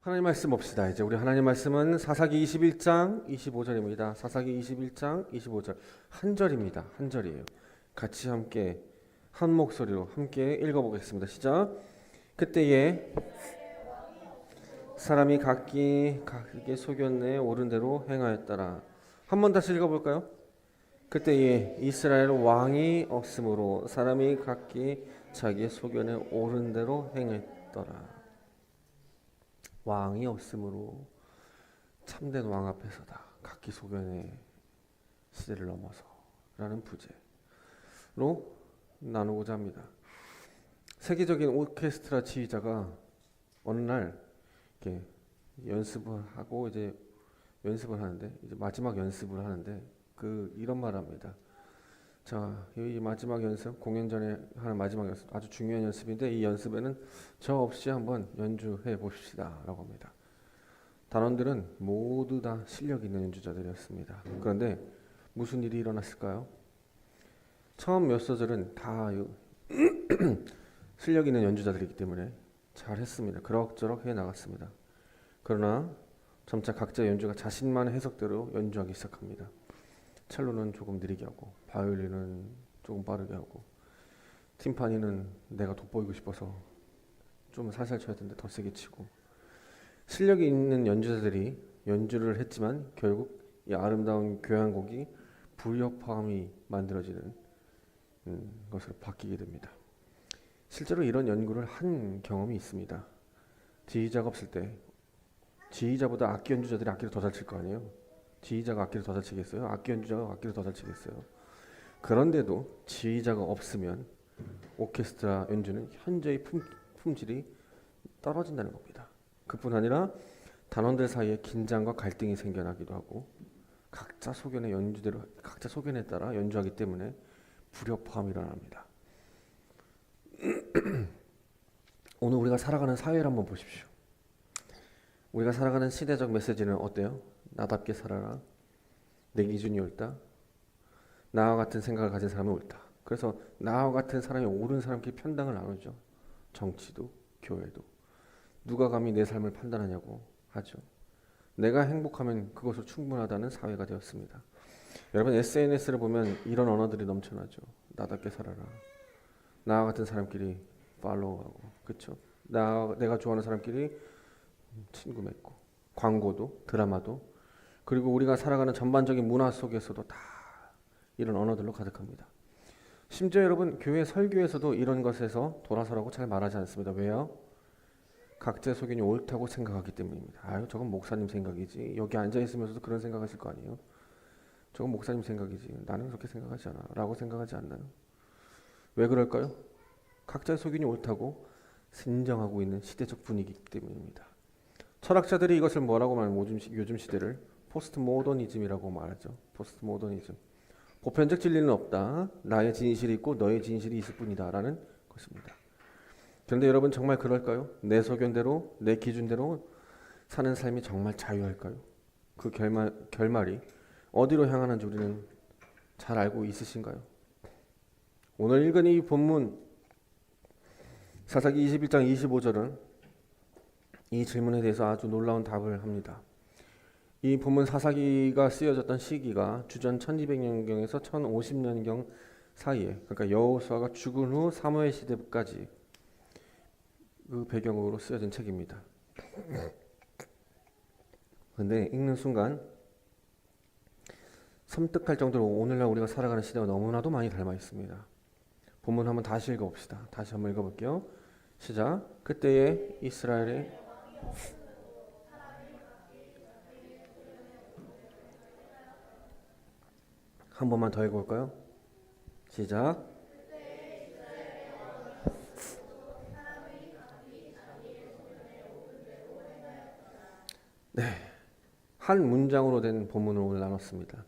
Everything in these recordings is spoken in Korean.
하나님 말씀 봅시다. 이제 우리 하나님 말씀은 사사기 21장 25절입니다. 사사기 21장 25절 한 절입니다. 한 절이에요. 같이 함께 한 목소리로 함께 읽어보겠습니다. 시작. 그때에 사람이 각기 소견에 오른 대로 행하였더라. 한 번 다시 읽어볼까요? 그때에 이스라엘 왕이 없으므로 사람이 각기 자기의 소견에 오른 대로 행했더라. 왕이 없으므로 참된 왕 앞에서다. 각기 소견의 시대를 넘어서 라는 부제로 나누고자 합니다. 세계적인 오케스트라 지휘자가 어느 날 이렇게 연습을 하고 이제 연습을 하는데 이제 마지막 연습을 하는데 이런 말을 합니다. 자, 이 마지막 연습, 공연 전에 하는 마지막 연습, 아주 중요한 연습인데 이 연습에는 저 없이 한번 연주해 봅시다 라고 합니다. 단원들은 모두 다 실력 있는 연주자들이었습니다. 그런데 무슨 일이 일어났을까요? 처음 몇 소절은 다 실력 있는 연주자들이기 때문에 잘했습니다. 그럭저럭 해나갔습니다. 그러나 점차 각자 연주가 자신만의 해석대로 연주하기 시작합니다. 첼로는 조금 느리게 하고 바이올린은 조금 빠르게 하고 팀파니는 내가 돋보이고 싶어서 좀 살살 쳐야 되는데 더 세게 치고 실력이 있는 연주자들이 연주를 했지만 결국 이 아름다운 교향곡이 불협화음이 만들어지는 것으로 바뀌게 됩니다. 실제로 이런 연구를 한 경험이 있습니다. 지휘자가 없을 때 지휘자보다 악기 연주자들이 악기를 더 잘 칠 거 아니에요. 지휘자가 악기를 더 잘 치겠어요? 악기 연주자가 악기를 더 잘 치겠어요? 그런데도 지휘자가 없으면 오케스트라 연주는 현저히 품질이 떨어진다는 겁니다. 그뿐 아니라 단원들 사이에 긴장과 갈등이 생겨나기도 하고 각자 소견의 연주대로 각자 소견에 따라 연주하기 때문에 불협화음이 일어납니다. 오늘 우리가 살아가는 사회를 한번 보십시오. 우리가 살아가는 시대적 메시지는 어때요? 나답게 살아라. 내 기준이 옳다. 나와 같은 생각을 가진 사람이 옳다. 그래서 나와 같은 사람이 옳은 사람끼리 편당을 나누죠. 정치도 교회도. 누가 감히 내 삶을 판단하냐고 하죠. 내가 행복하면 그것으로 충분하다는 사회가 되었습니다. 여러분 SNS를 보면 이런 언어들이 넘쳐나죠. 나답게 살아라. 나와 같은 사람끼리 팔로우하고 그렇죠. 내가 좋아하는 사람끼리 친구 맺고 광고도 드라마도 그리고 우리가 살아가는 전반적인 문화 속에서도 다 이런 언어들로 가득합니다. 심지어 여러분 교회 설교에서도 이런 것에서 돌아서라고 잘 말하지 않습니다. 왜요? 각자의 소견이 옳다고 생각하기 때문입니다. 아유 저건 목사님 생각이지. 여기 앉아있으면서도 그런 생각하실 거 아니에요. 저건 목사님 생각이지. 나는 그렇게 생각하지 않아 라고 생각하지 않나요? 왜 그럴까요? 각자의 소견이 옳다고 인정하고 있는 시대적 분위기이기 때문입니다. 철학자들이 이것을 뭐라고 말하면 요즘 시대를 포스트 모더니즘이라고 말하죠. 포스트 모더니즘. 보편적 진리는 없다. 나의 진실이 있고 너의 진실이 있을 뿐이다 라는 것입니다. 그런데 여러분 정말 그럴까요? 내 소견대로 내 기준대로 사는 삶이 정말 자유할까요? 그 결말이 어디로 향하는지 우리는 잘 알고 있으신가요? 오늘 읽은 이 본문 사사기 21장 25절은 이 질문에 대해서 아주 놀라운 답을 합니다. 이 본문 사사기가 쓰여졌던 시기가 주전 1200년경에서 1050년경 사이에 그러니까 여호수아가 죽은 후 사무엘 시대까지 그 배경으로 쓰여진 책입니다. 근데 읽는 순간 섬뜩할 정도로 오늘날 우리가 살아가는 시대와 너무나도 많이 닮아 있습니다. 본문 한번 다시 읽어봅시다. 다시 한번 읽어볼게요. 시작. 그때에 이스라엘의 한 번만 더 읽어볼까요? 시작. 네, 한 문장으로 된 본문을 오늘 나눴습니다.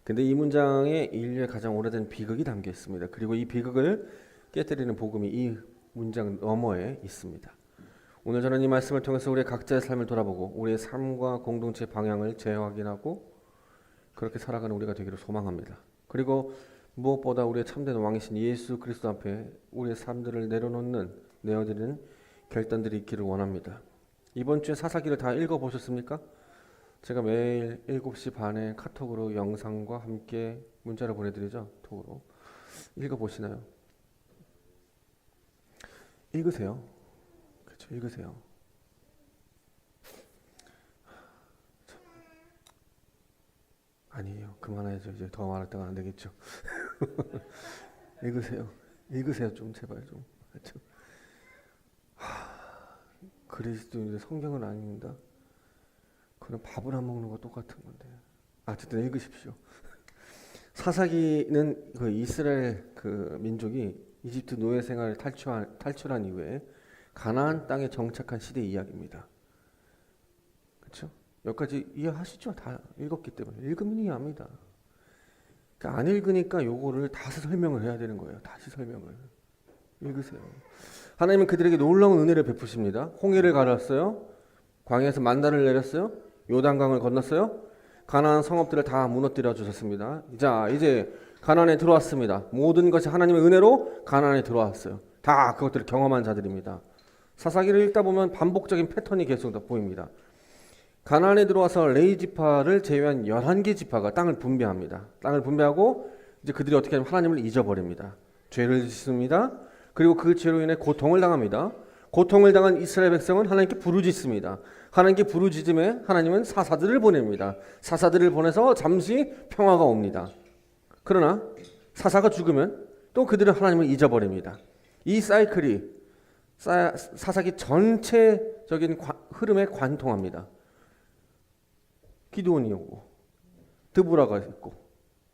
근데 이 문장에 인류의 가장 오래된 비극이 담겨 있습니다. 그리고 이 비극을 깨뜨리는 복음이 이 문장 너머에 있습니다. 오늘 저는 이 말씀을 통해서 우리의 각자의 삶을 돌아보고 우리의 삶과 공동체 방향을 재확인하고 그렇게 살아가는 우리가 되기를 소망합니다. 그리고 무엇보다 우리의 참된 왕이신 예수 그리스도 앞에 우리의 삶들을 내어드리는 결단들이 있기를 원합니다. 이번 주에 사사기를 다 읽어보셨습니까? 제가 매일 7시 반에 카톡으로 영상과 함께 문자를 보내드리죠. 톡으로. 읽어보시나요? 읽으세요. 그렇죠. 읽으세요. 아니에요. 그만해야죠. 이제 더 말할 때가 안 되겠죠. 읽으세요. 읽으세요. 좀 제발 좀. 그렇죠. 그리스도인들 성경을 안 읽는다? 그럼 밥을 안 먹는 거 똑같은 건데. 어쨌든 읽으십시오. 사사기는 그 이스라엘 그 민족이 이집트 노예 생활을 탈출한 이후에 가나안 땅에 정착한 시대 이야기입니다. 그렇죠? 여기까지 이해하시죠? 다 읽었기 때문에. 읽으면 이해합니다. 그러니까 안 읽으니까 요거를 다시 설명을 해야 되는 거예요. 다시 설명을. 읽으세요. 하나님은 그들에게 놀라운 은혜를 베푸십니다. 홍해를 가렸어요. 광야에서 만나를 내렸어요. 요단강을 건넜어요. 가나안 성읍들을 다 무너뜨려 주셨습니다. 자, 이제 가나안에 들어왔습니다. 모든 것이 하나님의 은혜로 가나안에 들어왔어요. 다 그것들을 경험한 자들입니다. 사사기를 읽다 보면 반복적인 패턴이 계속 보입니다. 가나안에 들어와서 레위 지파를 제외한 11개 지파가 땅을 분배합니다. 땅을 분배하고 이제 그들이 어떻게 하면 하나님을 잊어버립니다. 죄를 짓습니다. 그리고 그 죄로 인해 고통을 당합니다. 고통을 당한 이스라엘 백성은 하나님께 부르짖습니다. 하나님께 부르짖음에 하나님은 사사들을 보냅니다. 사사들을 보내서 잠시 평화가 옵니다. 그러나 사사가 죽으면 또 그들은 하나님을 잊어버립니다. 이 사이클이 사사기 전체적인 흐름에 관통합니다. 기드온이 오고 드보라가 있고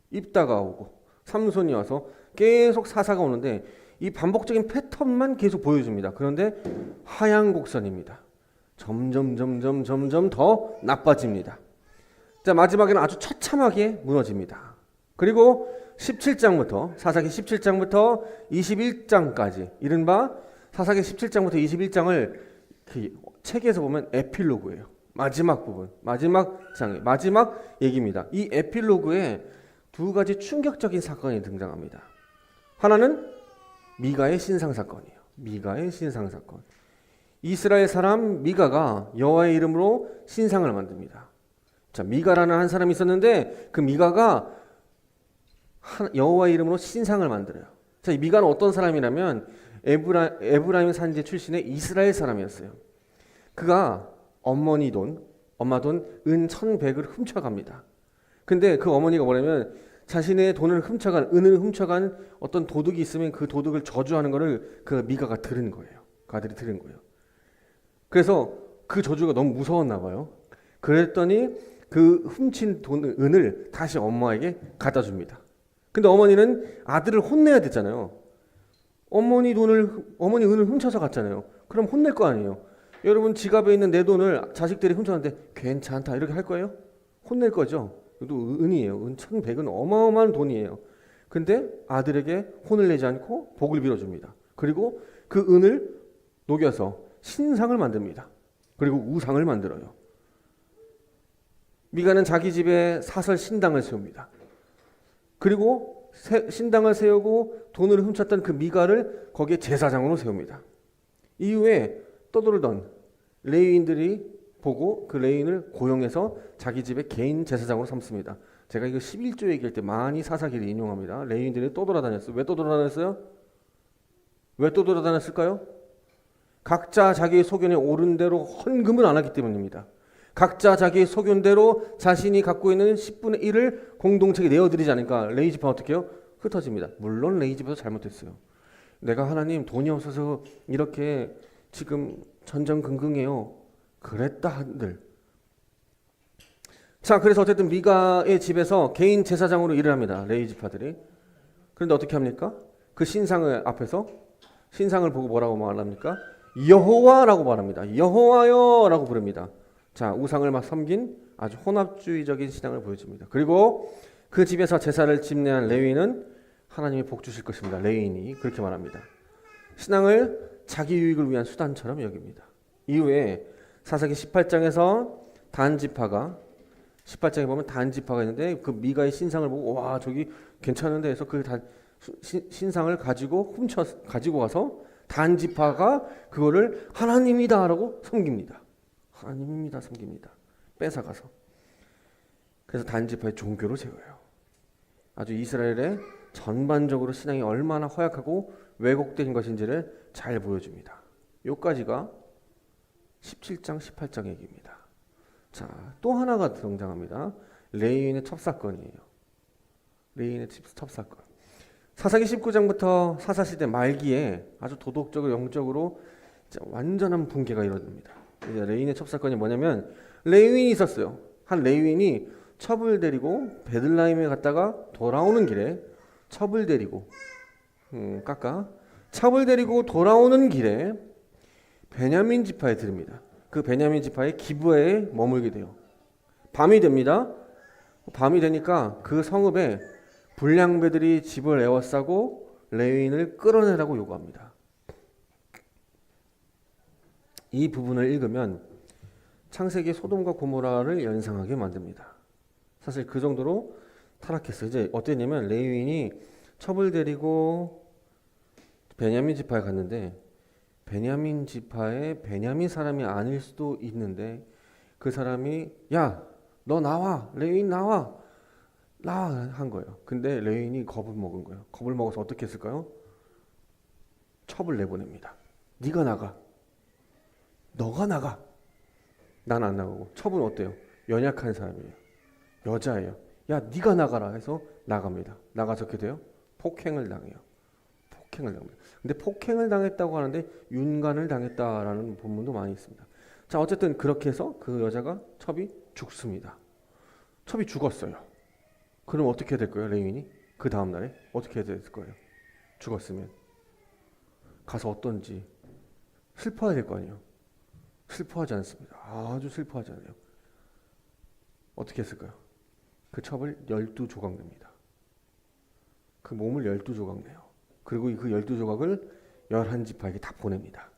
입다가 오고 삼손이 와서 계속 사사가 오는데 이 반복적인 패턴만 계속 보여줍니다. 그런데 하향 곡선입니다. 점점 더 나빠집니다. 자, 마지막에는 아주 처참하게 무너집니다. 그리고 17장부터 사사기 17장부터 21장까지 이른바 사사기 17장부터 21장을 책에서 보면 에필로그예요. 마지막 부분, 마지막 장의 마지막 얘기입니다. 이 에필로그에 두 가지 충격적인 사건이 등장합니다. 하나는 미가의 신상 사건이에요. 미가의 신상 사건. 이스라엘 사람 미가가 여호와의 이름으로 신상을 만듭니다. 자, 미가라는 한 사람이 있었는데 그 미가가 여호와의 이름으로 신상을 만들어요. 자, 이 미가는 어떤 사람이냐면 에브라임 산지 출신의 이스라엘 사람이었어요. 그가 엄마 돈 은 1,100을 훔쳐갑니다. 근데 그 어머니가 뭐냐면 자신의 돈을 훔쳐간, 은을 훔쳐간 어떤 도둑이 있으면 그 도둑을 저주하는 거를 그 미가가 들은 거예요. 그 아들이 들은 거예요. 그래서 그 저주가 너무 무서웠나 봐요. 그랬더니 그 훔친 은을 다시 엄마에게 갖다 줍니다. 근데 어머니는 아들을 혼내야 되잖아요. 어머니 은을 훔쳐서 갔잖아요. 그럼 혼낼 거 아니에요. 여러분 지갑에 있는 내 돈을 자식들이 훔쳤는데 괜찮다 이렇게 할 거예요? 혼낼 거죠. 이것도 은이에요. 은 1,100은 어마어마한 돈이에요. 근데 아들에게 혼을 내지 않고 복을 빌어줍니다. 그리고 그 은을 녹여서 신상을 만듭니다. 그리고 우상을 만들어요. 미가는 자기 집에 사설 신당을 세웁니다. 그리고 신당을 세우고 돈을 훔쳤던 그 미가를 거기에 제사장으로 세웁니다. 이후에 떠돌던 레위인들이 보고 그 레위인을 고용해서 자기 집의 개인 제사장으로 삼습니다. 제가 이거 11조 얘기할 때 많이 사사기를 인용합니다. 레위인들이 떠돌아다녔어요. 왜 떠돌아다녔어요? 왜 떠돌아다녔을까요? 각자 자기의 소견에 옳은 대로 헌금을 안 하기 때문입니다. 각자 자기의 소견대로 자신이 갖고 있는 10분의 1을 공동체에 내어드리지 않으니까 레위 지파가 어떻게 해요? 흩어집니다. 물론 레위 지파도 잘못했어요. 내가 하나님 돈이 없어서 이렇게 지금 전전긍긍해요. 그랬다 한들. 자, 그래서 어쨌든 미가의 집에서 개인 제사장으로 일을 합니다. 레위 지파들이. 그런데 어떻게 합니까? 그 신상을 앞에서 신상을 보고 뭐라고 말합니까? 여호와라고 말합니다. 여호와여라고 부릅니다. 자, 우상을 막 섬긴 아주 혼합주의적인 신앙을 보여줍니다. 그리고 그 집에서 제사를 집례한 레위인은 하나님이 복 주실 것입니다. 레위인이 그렇게 말합니다. 신앙을 자기 유익을 위한 수단처럼 여깁니다. 이후에 사사기 18장에서 단지파가 18장에 보면 단지파가 있는데 그 미가의 신상을 보고 와 저기 괜찮은데 해서 그 신상을 가지고 가지고 와서 단지파가 그거를 하나님이다라고 섬깁니다. 하나님입니다. 섬깁니다. 뺏어가서. 그래서 단지파의 종교로 세워요. 아주 이스라엘의 전반적으로 신앙이 얼마나 허약하고 왜곡된 것인지를 잘 보여줍니다. 요까지가 17장, 18장 얘기입니다. 자, 또 하나가 등장합니다. 레위인의 첩사건이에요. 레위인의 첩사건. 사사기 19장부터 사사시대 말기에 아주 도덕적으로 영적으로 완전한 붕괴가 이루어집니다. 이제 레위인의 첩사건이 뭐냐면 레위인이 있었어요. 한 레위인이 첩을 데리고 베들레헴에 갔다가 돌아오는 길에 첩을 데리고 첩을 데리고 돌아오는 길에 베냐민 지파에 들입니다. 그 베냐민 지파의 기브아에 머물게 돼요. 밤이 됩니다. 밤이 되니까 그 성읍에 불량배들이 집을 에워싸고 레위인을 끌어내라고 요구합니다. 이 부분을 읽으면 창세기 소돔과 고모라를 연상하게 만듭니다. 사실 그 정도로 타락했어요. 이제 어땠냐면 레위인이 첩을 데리고 베냐민 지파에 갔는데 베냐민 지파에 베냐민 사람이 아닐 수도 있는데 그 사람이 야, 너 나와. 레위인 나와 한 거예요. 근데 레위인이 겁을 먹은 거예요. 겁을 먹어서 어떻게 했을까요? 첩을 내보냅니다. 네가 나가. 너가 나가. 난 안 나가고. 첩은 어때요? 연약한 사람이에요. 여자예요. 야, 네가 나가라 해서 나갑니다. 나가서 어떻게 돼요? 폭행을 당해요. 폭행을 당합니다. 근데 폭행을 당했다고 하는데 윤관을 당했다라는 본문도 많이 있습니다. 자, 어쨌든 그렇게 해서 그 여자가 첩이 죽습니다. 첩이 죽었어요. 그럼 어떻게 될 거예요, 레위인이? 그 다음 날에 어떻게 될 거예요? 죽었으면 가서 어떤지 슬퍼해야 될 거 아니에요. 슬퍼하지 않습니다. 아주 슬퍼하지 않아요. 어떻게 했을까요? 그 첩을 12조각 냅니다. 그 몸을 12조각 내요. 그리고 그 12조각을 11지파에게 다 보냅니다.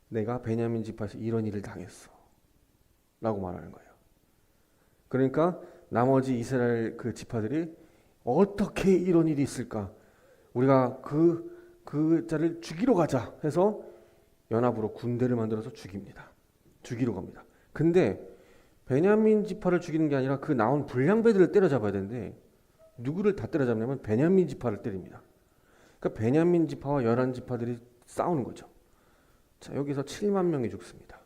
내가 베냐민 지파에서 이런 일을 당했어 라고 말하는 거예요. 그러니까 나머지 이스라엘 그 지파들이 어떻게 이런 일이 있을까? 우리가 그 자를 죽이러 가자 해서 연합으로 군대를 만들어서 죽입니다. 죽이러 갑니다. 근데 베냐민 지파를 죽이는 게 아니라 그 나온 불량배들을 때려잡아야 되는데 누구를 다 때려잡냐면 베냐민 지파를 때립니다. 그러니까 베냐민 지파와 11지파들이 싸우는 거죠. 자, 여기서 7만 명이 죽습니다.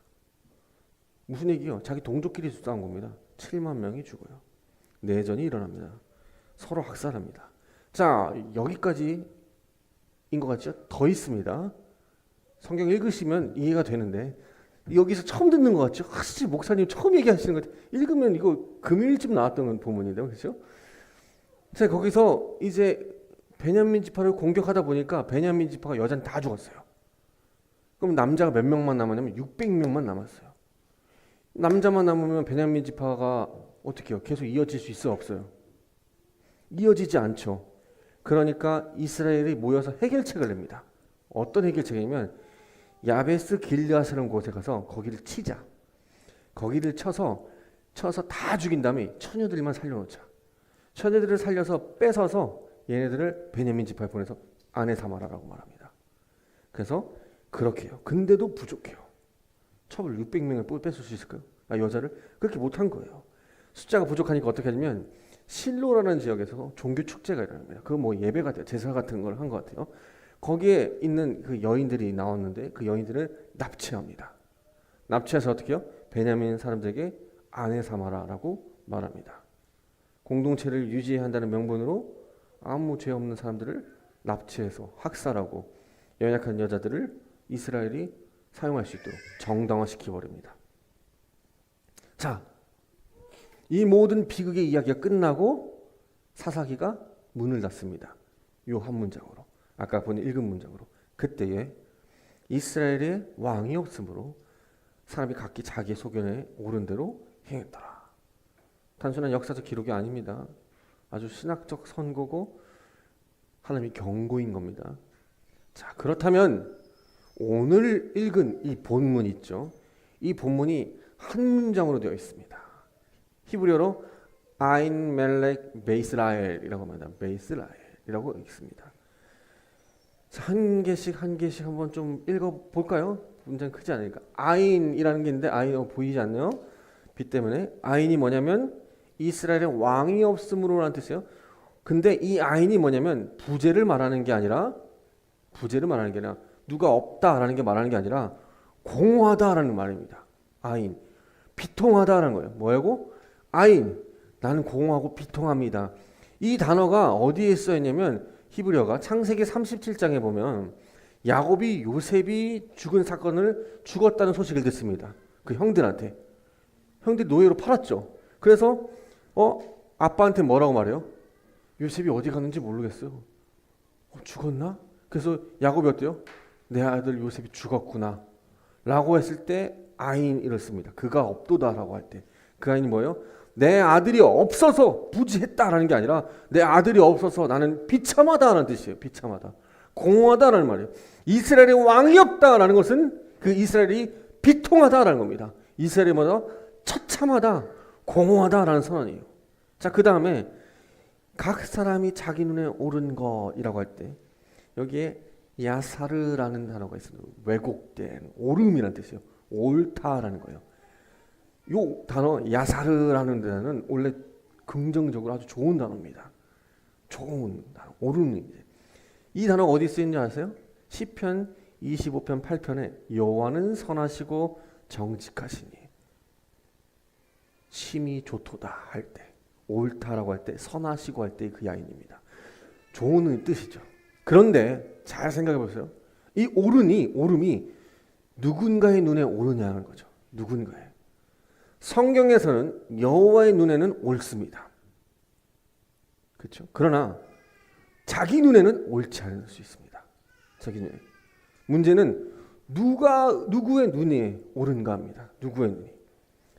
무슨 얘기요? 자기 동족끼리 싸운 겁니다. 7만 명이 죽어요. 내전이 일어납니다. 서로 학살합니다. 자, 여기까지인 것 같죠? 더 있습니다. 성경 읽으시면 이해가 되는데 여기서 처음 듣는 것 같죠? 혹시 목사님 처음 얘기하시는 것 같아요. 읽으면 이거 금요일쯤 나왔던 본문인데요. 그렇죠? 자, 거기서 이제 베냐민 지파를 공격하다 보니까 베냐민 지파가 여자는 다 죽었어요. 그럼 남자가 몇 명만 남았냐면 600명만 남았어요. 남자만 남으면 베냐민 지파가 어떻게 해요? 계속 이어질 수 있어요? 없어요? 이어지지 않죠. 그러니까 이스라엘이 모여서 해결책을 냅니다. 어떤 해결책이냐면 야베스 길르앗이라는 곳에 가서 거기를 치자. 거기를 쳐서 다 죽인 다음에 처녀들만 살려놓자. 처녀들을 살려서 뺏어서 얘네들을 베냐민 지파에 보내서 아내 삼아라라고 말합니다. 그래서 그렇게 해요. 근데도 부족해요. 첩을 600명을 뺏을 수 있을까요? 여자를 그렇게 못한 거예요. 숫자가 부족하니까 어떻게 하냐면 실로라는 지역에서 종교 축제가 일어납니다. 그 뭐 예배가 돼요. 제사 같은 걸 한 것 같아요. 거기에 있는 그 여인들이 나왔는데 그 여인들을 납치합니다. 납치해서 어떻게 해요? 베냐민 사람들에게 아내 삼아라라고 말합니다. 공동체를 유지해야 한다는 명분으로 아무 죄 없는 사람들을 납치해서 학살하고 연약한 여자들을 이스라엘이 사용할 수 있도록 정당화시켜버립니다. 자, 이 모든 비극의 이야기가 끝나고 사사기가 문을 닫습니다. 요 한 문장으로. 아까 본 읽은 문장으로. 그때에 이스라엘의 왕이 없으므로 사람이 각기 자기의 소견에 옳은 대로 행했더라. 단순한 역사적 기록이 아닙니다. 아주 신학적 선고고 하나님의 경고인 겁니다. 자, 그렇다면 오늘 읽은 이 본문 있죠. 이 본문이 한 문장으로 되어 있습니다. 히브리어로 아인 멜렉 베이스라엘이라고 합니다. 베이스라엘이라고 읽습니다. 한 개씩 한번 좀 읽어볼까요? 문장이 크지 않으니까. 아인이라는 게 있는데 아인 보이지 않나요? 빛 때문에. 아인이 뭐냐면 이스라엘에 왕이 없음으로라는 뜻이에요. 근데 이 아인이 뭐냐면 부재를 말하는 게 아니라 누가 없다라는 게 말하는 게 아니라 공허하다라는 말입니다. 아인. 비통하다라는 거예요. 뭐라고? 아인. 나는 공허하고 비통합니다. 이 단어가 어디에 쓰여있냐면 히브리어가 창세기 37장에 보면 야곱이 요셉이 죽은 사건을 죽었다는 소식을 듣습니다. 그 형들한테. 형들이 노예로 팔았죠. 그래서 아빠한테 뭐라고 말해요? 요셉이 어디 갔는지 모르겠어요. 죽었나? 그래서 야곱이 어때요? 내 아들 요셉이 죽었구나 라고 했을 때 아인 이렇습니다. 그가 없도다라고 할 때 그 아인이 뭐예요? 내 아들이 없어서 부지했다라는 게 아니라 내 아들이 없어서 나는 비참하다라는 뜻이에요. 비참하다. 공허하다라는 말이에요. 이스라엘에 왕이 없다라는 것은 그 이스라엘이 비통하다라는 겁니다. 이스라엘이 뭐다? 처참하다, 공허하다라는 선언이에요. 자, 그 다음에 각 사람이 자기 눈에 옳은 것이라고 할 때 여기에 야사르라는 단어가 있습니다. 왜곡된 옳음이라는 뜻이에요. 옳다라는 거예요. 이 단어 야사르라는 단어는 원래 긍정적으로 아주 좋은 단어입니다. 좋은 단어, 옳은. 이 단어가 어디 쓰이는지 아세요? 시편 25편 8편에 여호와는 선하시고 정직하시니 심히 좋도다 할 때, 옳다라고 할 때, 선하시고 할 때 그 야인입니다. 좋은 뜻이죠. 그런데 잘 생각해 보세요. 이 옳음이 누군가의 눈에 옳으냐는 거죠. 누군가의. 성경에서는 여호와의 눈에는 옳습니다. 그렇죠? 그러나 자기 눈에는 옳지 않을 수 있습니다. 자기 눈에. 문제는 누구의 눈이 옳은가 합니다. 누구의 눈이.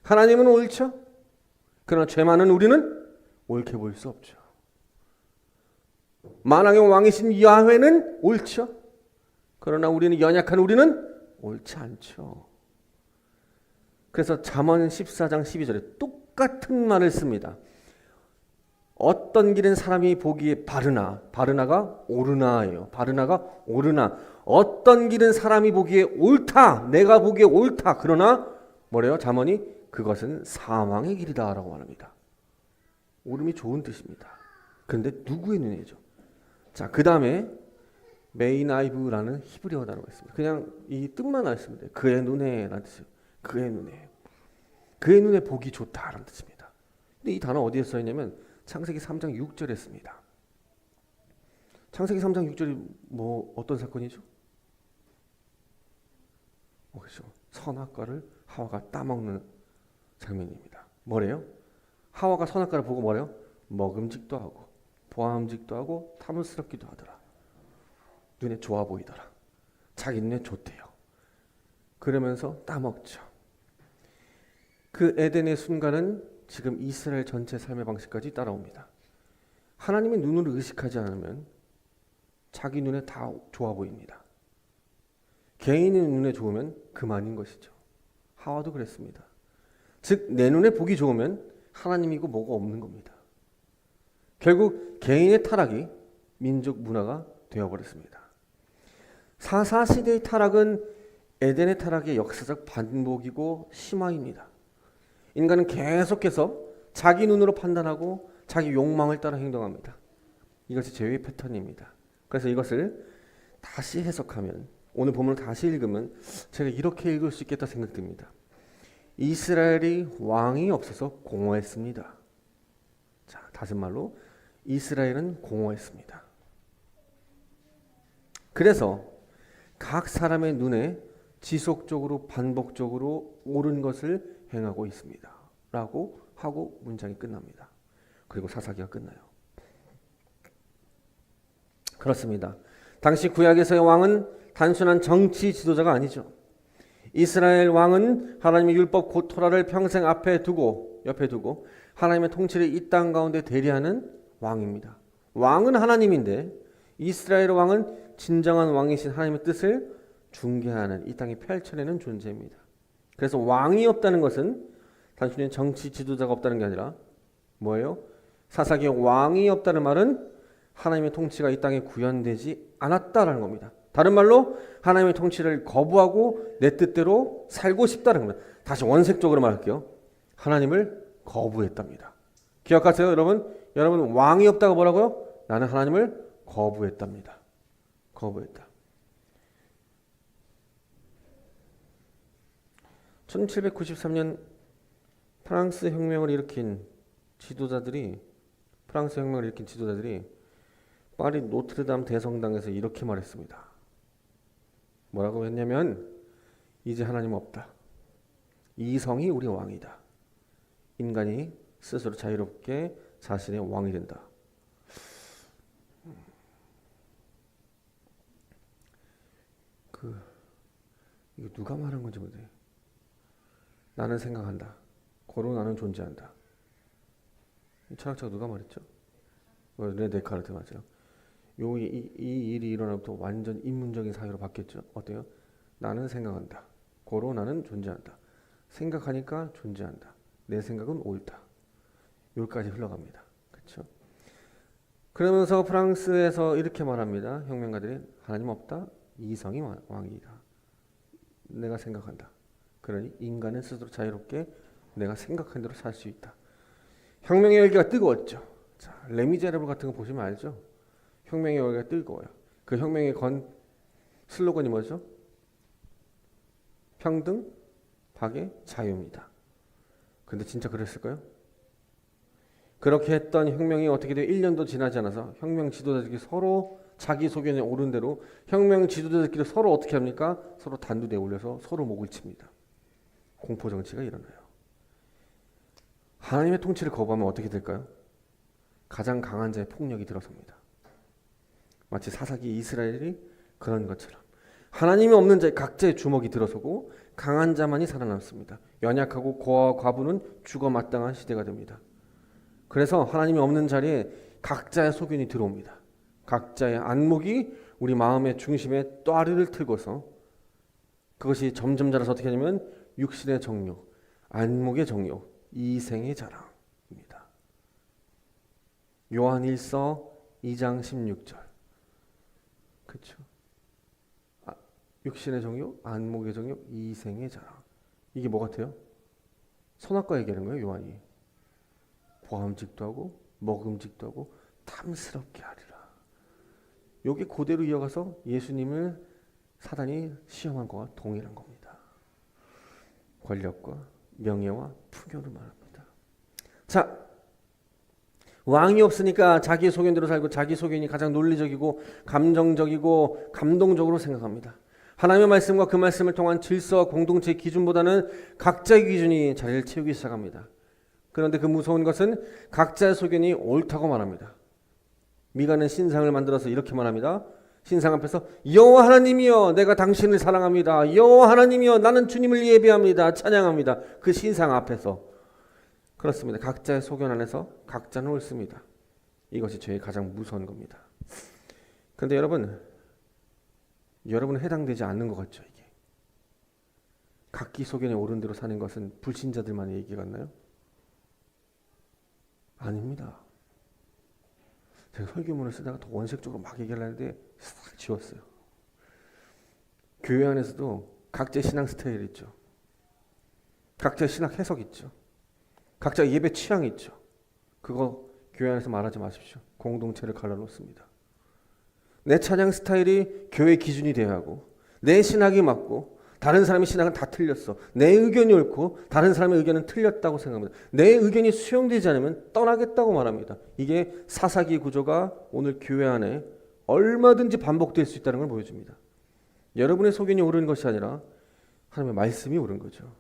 하나님은 옳죠? 그러나 죄 많은 우리는 옳게 볼 수 없죠. 만왕의 왕이신 야훼는 옳죠? 그러나 우리는 연약한 우리는 옳지 않죠. 그래서 잠언 14장 12절에 똑같은 말을 씁니다. 어떤 길은 사람이 보기에 바르나가 옳으나예요. 바르나가 옳으나. 어떤 길은 사람이 보기에 옳다, 내가 보기에 옳다. 그러나 뭐래요? 잠언이 그것은 사망의 길이다라고 말합니다. 옳음이 좋은 뜻입니다. 그런데 누구의 눈에죠? 자, 그 다음에 메이나이브라는 히브리어 단어가 있습니다. 그냥 이 뜻만 알시면 돼요. 그의 눈에라는 뜻이에요. 그의 눈에 보기 좋다라는 뜻입니다. 근데 이 단어 어디에 써 있냐면 창세기 3장 6절에 씁니다. 창세기 3장 6절이 뭐 어떤 사건이죠? 그렇죠. 선악과를 하와가 따먹는 장면입니다. 뭐래요? 하와가 선악과를 보고 뭐래요? 먹음직도 하고 보암직도 하고 탐스럽기도 하더라. 눈에 좋아 보이더라. 자기 눈에 좋대요. 그러면서 따먹죠. 그 에덴의 순간은 지금 이스라엘 전체 삶의 방식까지 따라옵니다. 하나님의 눈으로 의식하지 않으면 자기 눈에 다 좋아 보입니다. 개인의 눈에 좋으면 그만인 것이죠. 하와도 그랬습니다. 즉 내 눈에 보기 좋으면 하나님이고 뭐가 없는 겁니다. 결국 개인의 타락이 민족 문화가 되어버렸습니다. 사사시대의 타락은 에덴의 타락의 역사적 반복이고 심화입니다. 인간은 계속해서 자기 눈으로 판단하고 자기 욕망을 따라 행동합니다. 이것이 죄의 패턴입니다. 그래서 이것을 다시 해석하면, 오늘 본문을 다시 읽으면 제가 이렇게 읽을 수 있겠다 생각됩니다. 이스라엘이 왕이 없어서 공허했습니다. 자, 다른 말로 이스라엘은 공허했습니다. 그래서 각 사람의 눈에 지속적으로 반복적으로 옳은 것을 행하고 있습니다. 라고 하고 문장이 끝납니다. 그리고 사사기가 끝나요. 그렇습니다. 당시 구약에서의 왕은 단순한 정치 지도자가 아니죠. 이스라엘 왕은 하나님의 율법 곧 토라를 평생 옆에 두고 하나님의 통치를 이 땅 가운데 대리하는 왕입니다. 왕은 하나님인데 이스라엘 왕은 진정한 왕이신 하나님의 뜻을 중개하는, 이 땅에 펼쳐내는 존재입니다. 그래서 왕이 없다는 것은 단순히 정치 지도자가 없다는 게 아니라 뭐예요? 사사기에 왕이 없다는 말은 하나님의 통치가 이 땅에 구현되지 않았다라는 겁니다. 다른 말로 하나님의 통치를 거부하고 내 뜻대로 살고 싶다는 겁니다. 다시 원색적으로 말할게요. 하나님을 거부했답니다. 기억하세요, 여러분? 여러분 왕이 없다가 뭐라고요? 나는 하나님을 거부했답니다. 거부했다. 1793년 프랑스 혁명을 일으킨 지도자들이 파리 노트르담 대성당에서 이렇게 말했습니다. 뭐라고 했냐면 이제 하나님 없다. 이성이 우리 왕이다. 인간이 스스로 자유롭게 자신의 왕이 된다. 이거 누가 말한 건지 모르겠네. 나는 생각한다. 고로 나는 존재한다. 이 철학자가 누가 말했죠? 레네 데카르트 맞아요. 이 일이 일어나부터 완전 인문적인 사회로 바뀌었죠. 어때요? 나는 생각한다. 고로 나는 존재한다. 생각하니까 존재한다. 내 생각은 옳다. 여기까지 흘러갑니다. 그렇죠? 그러면서 프랑스에서 이렇게 말합니다. 혁명가들이 하나님 없다. 이성이 왕이다. 내가 생각한다. 그러니 인간은 스스로 자유롭게 내가 생각한 대로 살 수 있다. 혁명의 열기가 뜨거웠죠. 자, 레미제라블 같은 거 보시면 알죠? 혁명의 열기가 뜨거워요. 그 혁명의 슬로건이 뭐죠? 평등, 박애, 자유입니다. 근데 진짜 그랬을까요? 그렇게 했던 혁명이 어떻게 돼요? 1년도 지나지 않아서 혁명 지도자들끼리 서로 자기 소견에 오른 대로 혁명 지도자들끼리 서로 어떻게 합니까? 서로 단두대에 올려서 서로 목을 칩니다. 공포 정치가 일어나요. 하나님의 통치를 거부하면 어떻게 될까요? 가장 강한 자의 폭력이 들어섭니다. 마치 사사기 이스라엘이 그런 것처럼 하나님이 없는 자의 각자의 주먹이 들어서고 강한 자만이 살아남습니다. 연약하고 고아와 과부는 죽어 마땅한 시대가 됩니다. 그래서 하나님이 없는 자리에 각자의 소견이 들어옵니다. 각자의 안목이 우리 마음의 중심에 또아리를 틀고서 그것이 점점 자라서 어떻게 하냐면 육신의 정욕, 안목의 정욕, 이생의 자랑입니다. 요한 1서 2장 16절. 그렇죠? 육신의 정욕, 안목의 정욕, 이생의 자랑. 이게 뭐 같아요? 선악과 얘기하는 거예요, 요한이. 보암직도 하고 먹음직도 하고 탐스럽게 하리라. 요게 그대로 이어가서 예수님을 사단이 시험한 거와 동일한 겁니다. 권력과 명예와 풍요를 말합니다. 자, 왕이 없으니까 자기 소견대로 살고 자기 소견이 가장 논리적이고 감정적이고 감동적으로 생각합니다. 하나님의 말씀과 그 말씀을 통한 질서와 공동체의 기준보다는 각자의 기준이 자리를 채우기 시작합니다. 그런데 그 무서운 것은 각자의 소견이 옳다고 말합니다. 미가는 신상을 만들어서 이렇게 말합니다. 신상 앞에서 여호와 하나님이여 내가 당신을 사랑합니다. 여호와 하나님이여 나는 주님을 예배합니다. 찬양합니다. 그 신상 앞에서. 그렇습니다. 각자의 소견 안에서 각자는 옳습니다. 이것이 죄의 가장 무서운 겁니다. 그런데 여러분은 해당되지 않는 것 같죠? 이게 각기 소견에 옳은 대로 사는 것은 불신자들만의 얘기 같나요? 아닙니다. 제가 설교문을 쓰다가 더 원색적으로 막 얘기를 하는데 싹 지웠어요. 교회 안에서도 각자의 신앙 스타일 있죠. 각자의 신학 해석 있죠. 각자의 예배 취향 있죠. 그거 교회 안에서 말하지 마십시오. 공동체를 갈라놓습니다. 내 찬양 스타일이 교회 기준이 되어야 하고 내 신학이 맞고 다른 사람의 신학은 다 틀렸어. 내 의견이 옳고 다른 사람의 의견은 틀렸다고 생각합니다. 내 의견이 수용되지 않으면 떠나겠다고 말합니다. 이게 사사기 구조가 오늘 교회 안에 얼마든지 반복될 수 있다는 걸 보여줍니다. 여러분의 소견이 옳은 것이 아니라 하나님의 말씀이 옳은 거죠.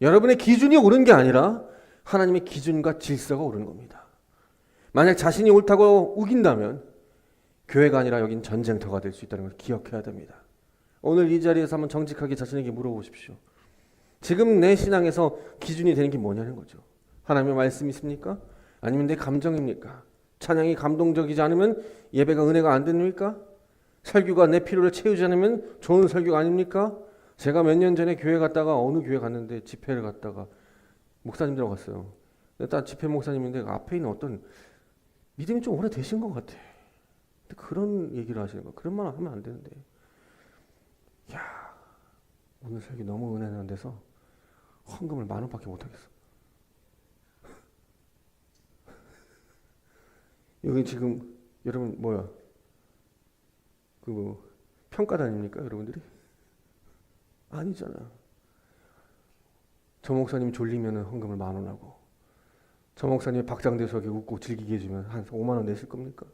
여러분의 기준이 옳은 게 아니라 하나님의 기준과 질서가 옳은 겁니다. 만약 자신이 옳다고 우긴다면 교회가 아니라 여긴 전쟁터가 될 수 있다는 걸 기억해야 됩니다. 오늘 이 자리에서 한번 정직하게 자신에게 물어보십시오. 지금 내 신앙에서 기준이 되는 게 뭐냐는 거죠. 하나님의 말씀이십니까? 아니면 내 감정입니까? 찬양이 감동적이지 않으면 예배가 은혜가 안 됩니까? 설교가 내 필요를 채우지 않으면 좋은 설교가 아닙니까? 제가 몇 년 전에 교회 갔다가 어느 교회 갔는데 집회를 갔다가 목사님들하고 갔어요. 일단 집회 목사님인데 앞에 있는 어떤 믿음이 좀 오래되신 것 같아. 근데 그런 얘기를 하시는 거예요. 그런 말 하면 안 되는데. 야, 오늘 설교 너무 은혜는 데서 헌금을 10,000원밖에 못 하겠어. 여기 지금 여러분 뭐야? 그 뭐 평가단입니까, 여러분들이? 아니잖아. 저 목사님 졸리면 헌금을 10,000원 하고, 저 목사님이 박장대소하게 웃고 즐기게 해주면 한 50,000원 내실 겁니까?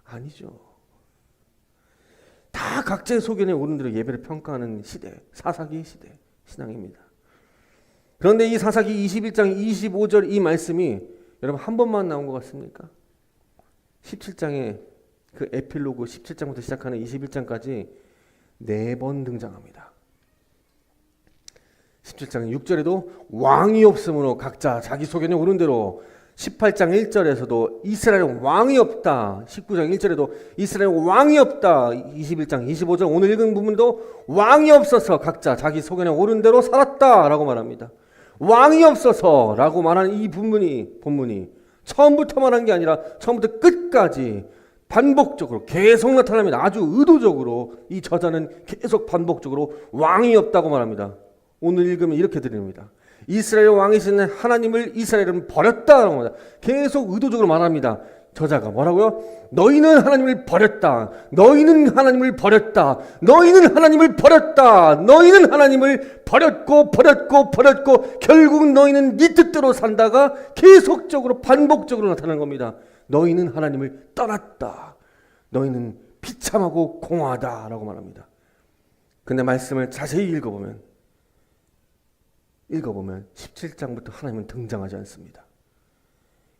아니죠. 다 각자의 소견에 오른 대로 예배를 평가하는 시대, 사사기의 시대, 신앙입니다. 그런데 이 사사기 21장 25절 이 말씀이 여러분 한 번만 나온 것 같습니까? 17장에 그 에필로그 17장부터 시작하는 21장까지 4번 등장합니다. 17장 6절에도 왕이 없으므로 각자 자기 소견에 오른 대로, 18장 1절에서도 이스라엘은 왕이 없다, 19장 1절에도 이스라엘은 왕이 없다, 21장 25절 오늘 읽은 부분도 왕이 없어서 각자 자기 소견에 오른 대로 살았다라고 말합니다. 왕이 없어서라고 말하는 이 본문이 처음부터 말한 게 아니라 처음부터 끝까지 반복적으로 계속 나타납니다. 아주 의도적으로 이 저자는 계속 반복적으로 왕이 없다고 말합니다. 오늘 읽으면 이렇게 들립니다. 이스라엘 왕이신 하나님을 이스라엘은 버렸다라고 합니다. 계속 의도적으로 말합니다. 저자가 뭐라고요? 너희는 하나님을 버렸다. 너희는 하나님을 버렸다. 너희는 하나님을 버렸다. 너희는 하나님을 버렸고 결국 너희는 네 뜻대로 산다가 계속적으로 반복적으로 나타나는 겁니다. 너희는 하나님을 떠났다. 너희는 비참하고 공허하다라고 말합니다. 근데 말씀을 자세히 읽어보면 17장부터 하나님은 등장하지 않습니다.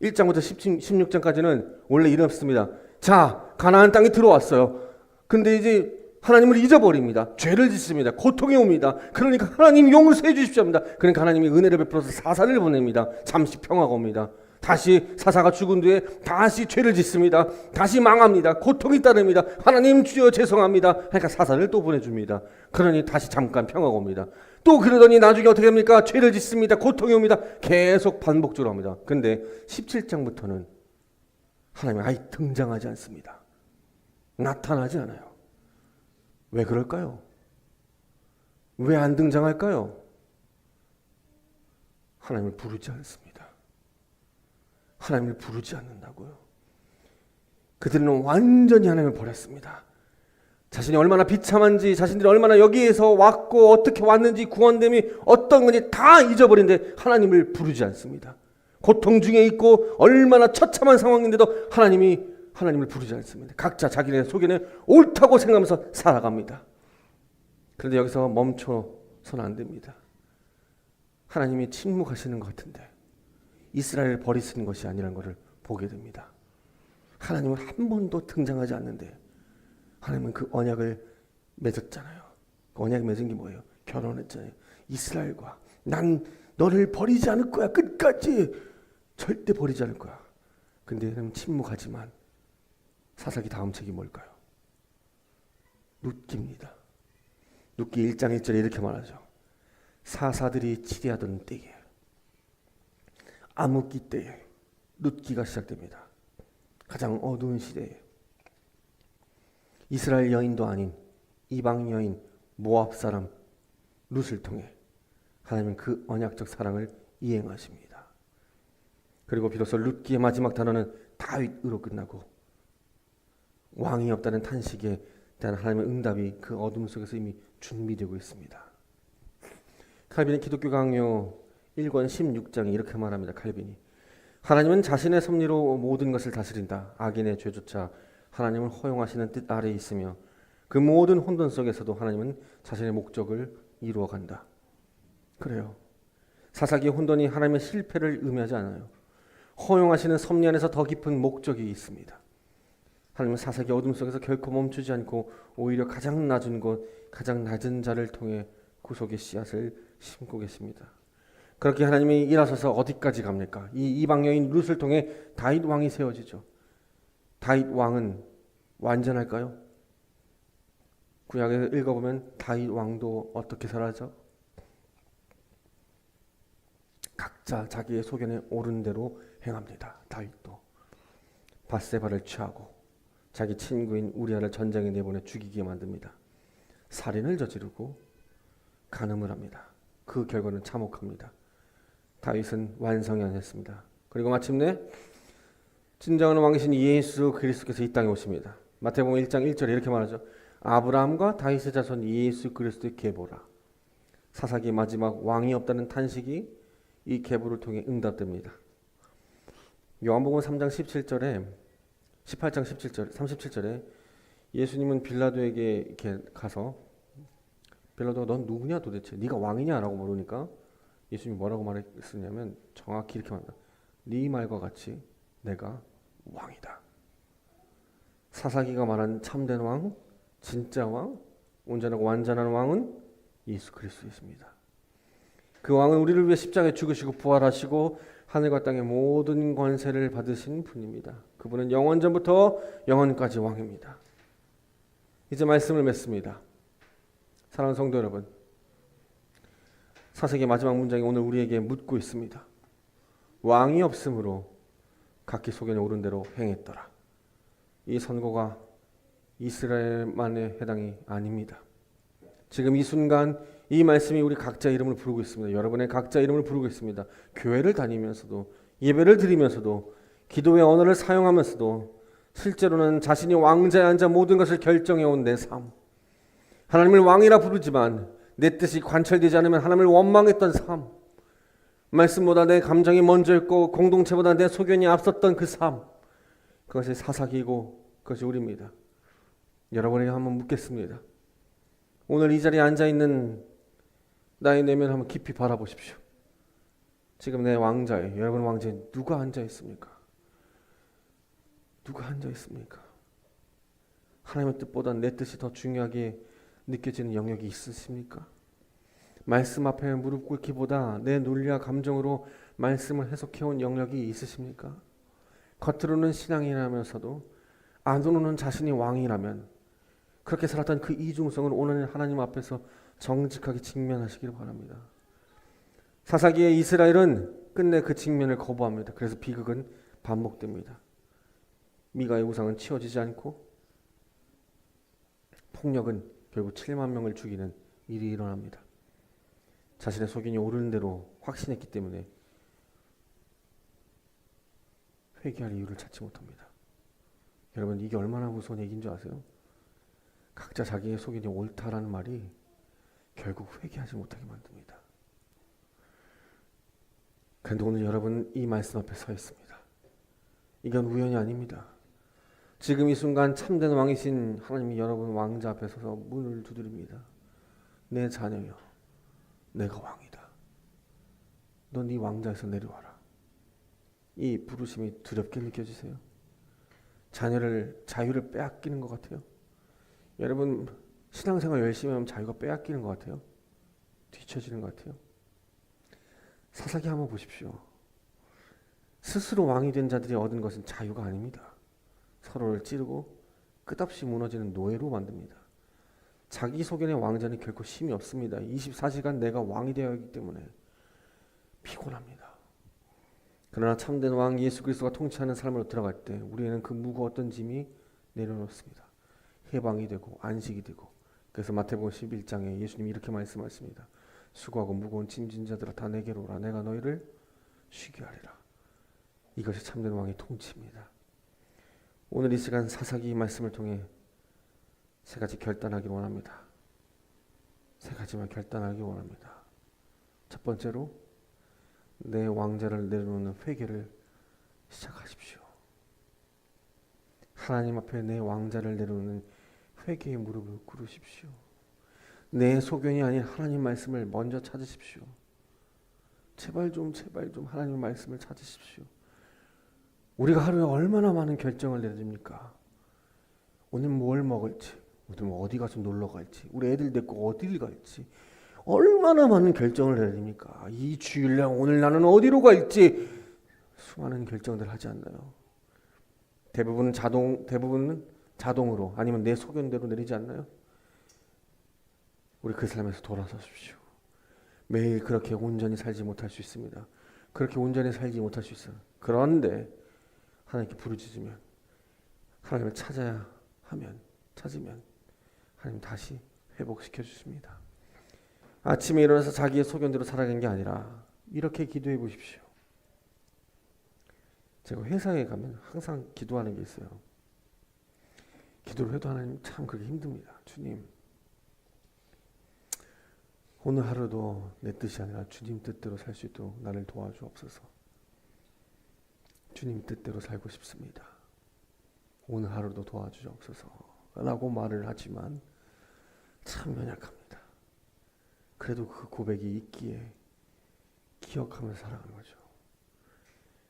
1장부터 16장까지는 원래 이렇습니다. 자, 가나안 땅에 들어왔어요. 근데 이제 하나님을 잊어버립니다. 죄를 짓습니다. 고통이 옵니다. 그러니까 하나님 용서해 주십시오 합니다. 그러니까 하나님이 은혜를 베풀어서 사사를 보냅니다. 잠시 평화가 옵니다. 다시 사사가 죽은 뒤에 다시 죄를 짓습니다. 다시 망합니다. 고통이 따릅니다. 하나님 주여 죄송합니다. 그러니까 사사를 또 보내줍니다. 그러니 다시 잠깐 평화가 옵니다. 또 그러더니 나중에 어떻게 합니까? 죄를 짓습니다. 고통이 옵니다. 계속 반복적으로 합니다. 그런데 17장부터는 하나님이 아예 등장하지 않습니다. 나타나지 않아요. 왜 그럴까요? 왜 안 등장할까요? 하나님을 부르지 않습니다. 하나님을 부르지 않는다고요. 그들은 완전히 하나님을 버렸습니다. 자신이 얼마나 비참한지, 자신들이 얼마나 여기에서 왔고 어떻게 왔는지, 구원됨이 어떤 건지 다 잊어버린데 하나님을 부르지 않습니다. 고통 중에 있고 얼마나 처참한 상황인데도 하나님을 부르지 않습니다. 각자 자기네 속에는 옳다고 생각하면서 살아갑니다. 그런데 여기서 멈춰서는 안 됩니다. 하나님이 침묵하시는 것 같은데 이스라엘을 버리시는 것이 아니라는 것을 보게 됩니다. 하나님은 한 번도 등장하지 않는데 하나님은 그 언약을 맺었잖아요. 그 언약을 맺은 게 뭐예요? 결혼했잖아요. 이스라엘과 난 너를 버리지 않을 거야. 끝까지 절대 버리지 않을 거야. 근데 하나님은 침묵하지만 사사기 다음 책이 뭘까요? 룻기입니다. 룻기 1장 1절에 이렇게 말하죠. 사사들이 치리하던 때에, 암흑기 때에 룻기가 시작됩니다. 가장 어두운 시대에 이스라엘 여인도 아닌 이방 여인 모압 사람 룻을 통해 하나님은 그 언약적 사랑을 이행하십니다. 그리고 비로소 룻기의 마지막 단어는 다윗으로 끝나고 왕이 없다는 탄식에 대한 하나님의 응답이 그 어둠 속에서 이미 준비되고 있습니다. 칼빈의 기독교 강요 1권 16장에 이렇게 말합니다. 칼빈이 하나님은 자신의 섭리로 모든 것을 다스린다. 악인의 죄조차 하나님을 허용하시는 뜻 아래에 있으며 그 모든 혼돈 속에서도 하나님은 자신의 목적을 이루어간다. 그래요. 사사기의 혼돈이 하나님의 실패를 의미하지 않아요. 허용하시는 섭리 안에서 더 깊은 목적이 있습니다. 하나님은 사사기 어둠 속에서 결코 멈추지 않고 오히려 가장 낮은 곳, 가장 낮은 자를 통해 구속의 씨앗을 심고 계십니다. 그렇게 하나님이 일하셔서 어디까지 갑니까? 이 이방 여인 룻을 통해 다윗 왕이 세워지죠. 다윗 왕은 완전할까요? 구약에 읽어보면 다윗 왕도 어떻게 살아죠? 각자 자기의 소견에 옳은 대로 행합니다. 다윗도 밧세바를 취하고 자기 친구인 우리아를 전장에 내보내 죽이게 만듭니다. 살인을 저지르고 간음을 합니다. 그 결과는 참혹합니다. 다윗은 완성이 아니었습니다. 그리고 마침내 진정한 왕이신 예수 그리스도께서 이 땅에 오십니다. 마태복음 1장 1절에 이렇게 말하죠. 아브라함과 다윗의 자손 예수 그리스도의 계보라. 사사기의 마지막 왕이 없다는 탄식이 이 계보를 통해 응답됩니다. 요한복음 3장 17절에 18장 17절 37절에 예수님은 빌라도에게 이렇게 가서 빌라도가 넌 누구냐 도대체 네가 왕이냐라고 물으니까 예수님이 뭐라고 말했느냐면 정확히 이렇게 말합니다. 네 말과 같이 내가 왕이다. 사사기가 말한 참된 왕, 진짜 왕, 온전하고 완전한 왕은 예수 그리스도이십니다. 그 왕은 우리를 위해 십자가에 죽으시고 부활하시고 하늘과 땅의 모든 권세를 받으신 분입니다. 그분은 영원전부터 영원까지 왕입니다. 이제 말씀을 맺습니다. 사랑하는 성도 여러분, 사사기의 마지막 문장이 오늘 우리에게 묻고 있습니다. 왕이 없으므로 각기 소견에 오른 대로 행했더라. 이 선고가 이스라엘만의 해당이 아닙니다. 지금 이 순간 이 말씀이 우리 각자 이름을 부르고 있습니다. 여러분의 각자 이름을 부르고 있습니다. 교회를 다니면서도 예배를 드리면서도 기도의 언어를 사용하면서도 실제로는 자신이 왕자에 앉아 모든 것을 결정해온 내 삶, 하나님을 왕이라 부르지만 내 뜻이 관철되지 않으면 하나님을 원망했던 삶, 말씀보다 내 감정이 먼저였고 공동체보다 내 소견이 앞섰던 그 삶, 그것이 사사기이고 그것이 우리입니다. 여러분에게 한번 묻겠습니다. 오늘 이 자리에 앉아있는 나의 내면 한번 깊이 바라보십시오. 지금 내 왕자에, 여러분 왕자에 누가 앉아있습니까? 누가 앉아있습니까? 하나님의 뜻보다 내 뜻이 더 중요하게 느껴지는 영역이 있으십니까? 말씀 앞에 무릎 꿇기보다 내 논리와 감정으로 말씀을 해석해온 영역이 있으십니까? 겉으로는 신앙이라면서도 안으로는 자신이 왕이라면 그렇게 살았던 그 이중성을 오늘 하나님 앞에서 정직하게 직면하시기를 바랍니다. 사사기의 이스라엘은 끝내 그 직면을 거부합니다. 그래서 비극은 반복됩니다. 미가의 우상은 치워지지 않고 폭력은 결국 7만 명을 죽이는 일이 일어납니다. 자신의 소견이 옳은 대로 확신했기 때문에 회개할 이유를 찾지 못합니다. 여러분 이게 얼마나 무서운 얘기인 줄 아세요? 각자 자기의 소견이 옳다라는 말이 결국 회개하지 못하게 만듭니다. 그런데 오늘 여러분 이 말씀 앞에 서 있습니다. 이건 우연이 아닙니다. 지금 이 순간 참된 왕이신 하나님이 여러분 왕자 앞에 서서 문을 두드립니다. 내 자녀여, 내가 왕이다. 너 네 왕자에서 내려와라. 이 부르심이 두렵게 느껴지세요? 자유를 빼앗기는 것 같아요? 여러분 신앙생활 열심히 하면 자유가 빼앗기는 것 같아요? 뒤처지는 것 같아요? 사사기 한번 보십시오. 스스로 왕이 된 자들이 얻은 것은 자유가 아닙니다. 서로를 찌르고 끝없이 무너지는 노예로 만듭니다. 자기 소견의 왕자는 결코 쉼이 없습니다. 24시간 내가 왕이 되어야 하기 때문에 피곤합니다. 그러나 참된 왕 예수 그리스도가 통치하는 삶으로 들어갈 때 우리는 그 무거웠던 짐이 내려놓습니다. 해방이 되고 안식이 되고. 그래서 마태복음 11장에 예수님이 이렇게 말씀하십니다. 수고하고 무거운 짐진 자들아 다 내게로 오라. 내가 너희를 쉬게 하리라. 이것이 참된 왕의 통치입니다. 오늘 이 시간 사사기 말씀을 통해 세 가지 결단하기 원합니다. 세 가지만 결단하기 원합니다. 첫 번째로 내 왕자를 내려놓는 회개를 시작하십시오. 하나님 앞에 내 왕자를 내려놓는 회개의 무릎을 꿇으십시오. 내 소견이 아닌 하나님 말씀을 먼저 찾으십시오. 제발 좀 하나님 말씀을 찾으십시오. 우리가 하루에 얼마나 많은 결정을 내립니까? 오늘 뭘 먹을지, 오늘 어디 가서 놀러 갈지, 우리 애들 데리고 어딜 갈지 얼마나 많은 결정을 내립니까? 이 주일날 오늘 나는 어디로 갈지 수많은 결정들 하지 않나요? 대부분은 자동으로 아니면 내 소견대로 내리지 않나요? 우리 그 삶에서 돌아서십시오. 매일 그렇게 온전히 살지 못할 수 있습니다. 그렇게 온전히 살지 못할 수 있어요. 그런데 하나님께 부르짖으면 하나님을 찾으면 하나님 다시 회복시켜 주십니다. 아침에 일어나서 자기의 소견대로 살아가는 게 아니라 이렇게 기도해 보십시오. 제가 회사에 가면 항상 기도하는 게 있어요. 기도를 해도 하나님 참 그게 힘듭니다. 주님, 오늘 하루도 내 뜻이 아니라 주님 뜻대로 살 수 있도록 나를 도와주옵소서. 주님 뜻대로 살고 싶습니다. 오늘 하루도 도와주옵소서 라고 말을 하지만 참 연약합니다. 그래도 그 고백이 있기에 기억하면서 살아가는 거죠.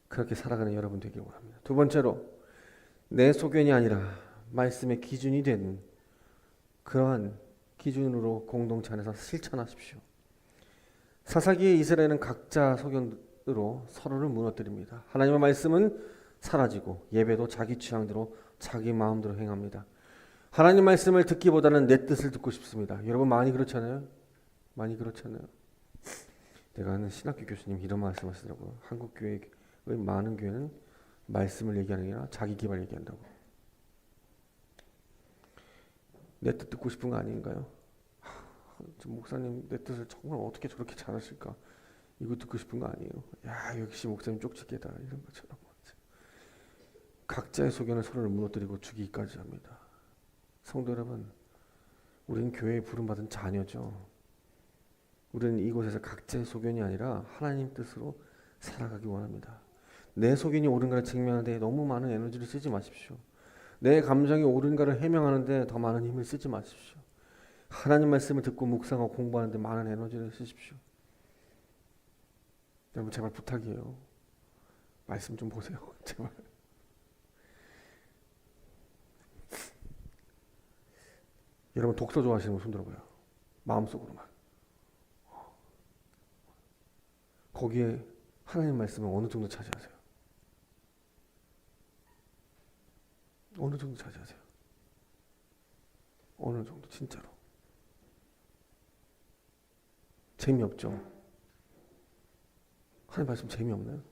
그렇게 살아가는 여러분 되길 원합니다. 두 번째로, 내 소견이 아니라 말씀의 기준이 되는 그러한 기준으로 공동체 안에서 실천하십시오. 사사기의 이스라엘은 각자 소견으로 서로를 무너뜨립니다. 하나님의 말씀은 사라지고 예배도 자기 취향대로 자기 마음대로 행합니다. 하나님 말씀을 듣기보다는 내 뜻을 듣고 싶습니다. 여러분 많이 그렇잖아요. 많이 그렇잖아요. 내가 아는 신학교 교수님 이런 말씀하시더라고요. 한국 교회의 많은 교회는 말씀을 얘기하는 게 아니라 자기 개발 얘기한다고. 내 뜻 듣고 싶은 거 아닌가요? 목사님 내 뜻을 정말 어떻게 저렇게 잘하실까? 이거 듣고 싶은 거 아니에요? 야, 역시 목사님 쪽집게다 이런 것처럼. 각자의 소견을 서로를 무너뜨리고 죽이기까지 합니다. 성도 여러분, 우리는 교회에 부름받은 자녀죠. 우리는 이곳에서 각자의 소견이 아니라 하나님 뜻으로 살아가기 원합니다. 내 소견이 옳은가를 증명하는데 너무 많은 에너지를 쓰지 마십시오. 내 감정이 옳은가를 해명하는데 더 많은 힘을 쓰지 마십시오. 하나님 말씀을 듣고 묵상하고 공부하는데 많은 에너지를 쓰십시오. 여러분 제발 부탁이에요. 말씀 좀 보세요. 제발. 여러분 독서 좋아하시는 분 손 들어봐요. 마음속으로만. 거기에 하나님 말씀을 어느 정도 차지하세요? 어느 정도 차지하세요? 어느 정도 진짜로. 재미없죠? 하나님 말씀 재미없나요?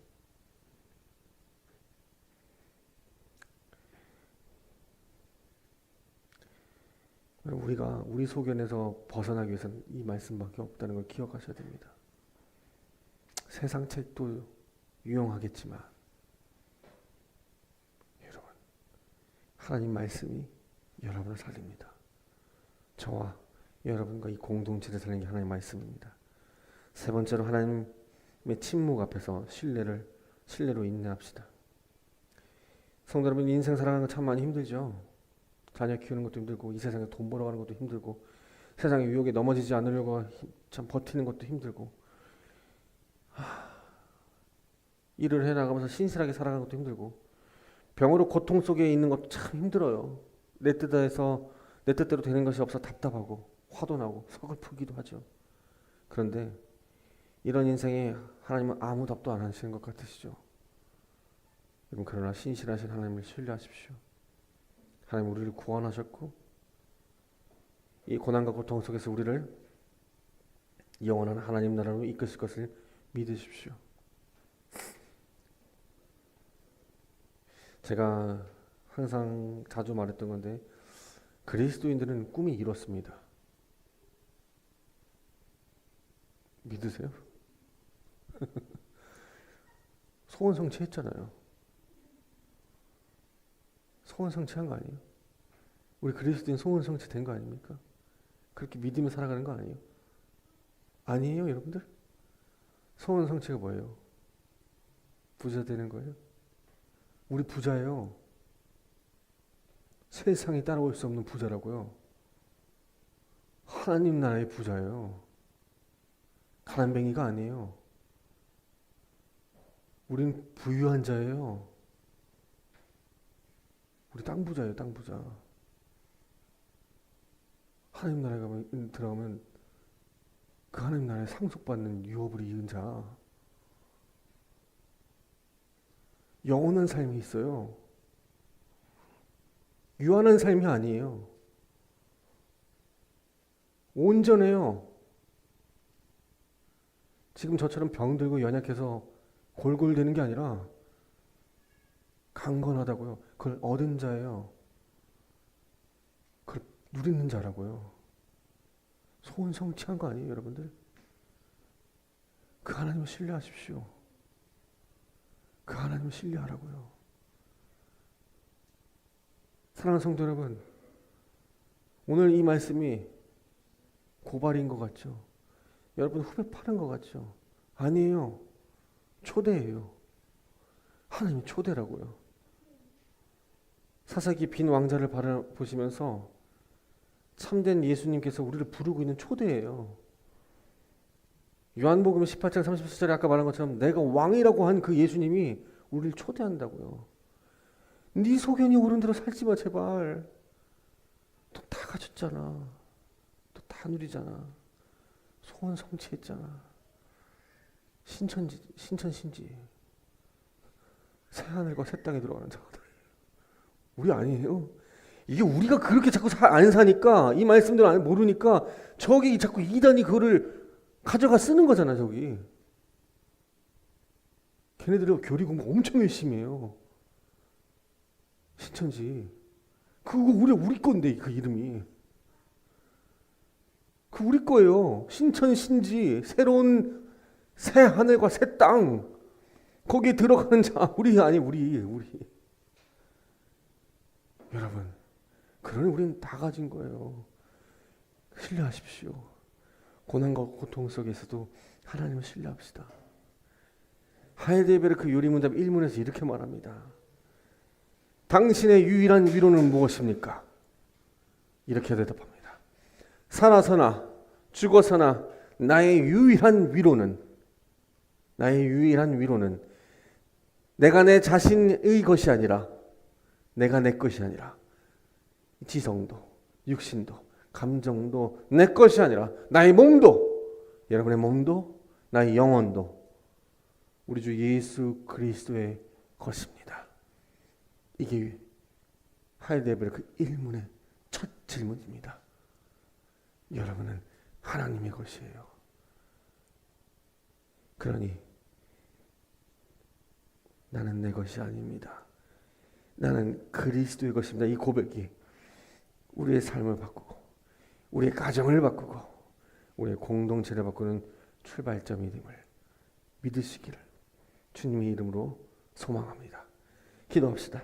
우리가 우리 소견에서 벗어나기 위해서는 이 말씀밖에 없다는 걸 기억하셔야 됩니다. 세상 책도 유용하겠지만 여러분, 하나님 말씀이 여러분을 살립니다. 저와 여러분과 이 공동체를 살리는 게 하나님 말씀입니다. 세 번째로, 하나님의 침묵 앞에서 신뢰로 인내합시다. 성도 여러분, 인생 살아가는 건 참 많이 힘들죠. 자녀 키우는 것도 힘들고, 이 세상에 돈 벌어가는 것도 힘들고, 세상의 유혹에 넘어지지 않으려고 참 버티는 것도 힘들고, 일을 해나가면서 신실하게 살아가는 것도 힘들고, 병으로 고통 속에 있는 것도 참 힘들어요. 내 뜻대로 되는 것이 없어 답답하고 화도 나고 서글프기도 하죠. 그런데 이런 인생에 하나님은 아무 답도 안 하시는 것 같으시죠? 여러분, 그러나 신실하신 하나님을 신뢰하십시오. 하나님 우리를 구원하셨고 이 고난과 고통 속에서 우리를 영원한 하나님 나라로 이끄실 것을 믿으십시오. 제가 항상 자주 말했던 건데, 그리스도인들은 꿈이 이렇습니다. 믿으세요? 소원 성취했잖아요. 소원 성취한 거 아니에요? 우리 그리스도인 소원 성취된 거 아닙니까? 그렇게 믿으며 살아가는 거 아니에요? 아니에요, 여러분들? 소원 성취가 뭐예요? 부자 되는 거예요? 우리 부자예요. 세상이 따라올 수 없는 부자라고요. 하나님 나라의 부자예요. 가난뱅이가 아니에요. 우린 부유한 자예요. 우리 땅 부자예요, 땅 부자. 하나님 나라에 들어가면 그 하나님 나라에 상속받는 유업을 이은 자. 영원한 삶이 있어요. 유한한 삶이 아니에요. 온전해요. 지금 저처럼 병들고 연약해서 골골대는 게 아니라 강건하다고요. 그걸 얻은 자예요. 그걸 누리는 자라고요. 소원 성취한 거 아니에요, 여러분들? 그 하나님을 신뢰하십시오. 그 하나님을 신뢰하라고요. 사랑하는 성도 여러분, 오늘 이 말씀이 고발인 것 같죠? 여러분 후배 파는 것 같죠? 아니에요. 초대예요. 하나님이 초대라고요. 사사기 빈 왕자를 바라보시면서 참된 예수님께서 우리를 부르고 있는 초대예요. 요한복음 18장 30절에 아까 말한 것처럼 내가 왕이라고 한 그 예수님이 우리를 초대한다고요. 네 소견이 옳은 대로 살지 마 제발. 또 다 가졌잖아. 또 다 누리잖아. 소원 성취했잖아. 신천신지 새하늘과 새 땅에 들어가는 자들. 우리 아니에요? 이게 우리가 그렇게 자꾸 안 사니까 이 말씀들 안 모르니까 저기 자꾸 이단이 그거를 가져가 쓰는 거잖아. 저기 걔네들은 교리 공부 엄청 열심히 해요. 신천지 그거 우리 건데 그 이름이 그 우리 거예요. 신천신지 새로운 새 하늘과 새 땅 거기에 들어가는 자 우리 아니 우리 여러분 그러니 우리는 다 가진 거예요. 신뢰하십시오. 고난과 고통 속에서도 하나님을 신뢰합시다. 하이델베르크 요리문답 1문에서 이렇게 말합니다. 당신의 유일한 위로는 무엇입니까? 이렇게 대답합니다. 살아서나 죽어서나 나의 유일한 위로는 내가 내 자신의 것이 아니라 내가 내 것이 아니라 지성도 육신도 감정도 내 것이 아니라 나의 몸도 여러분의 몸도 나의 영혼도 우리 주 예수 그리스도의 것입니다. 이게 하이델베르크 1문의 첫 질문입니다. 여러분은 하나님의 것이에요. 그러니 나는 내 것이 아닙니다. 나는 그리스도의 것입니다. 이 고백이 우리의 삶을 바꾸고 우리의 가정을 바꾸고 우리의 공동체를 바꾸는 출발점이 됨을 믿으시기를 주님의 이름으로 소망합니다. 기도합시다.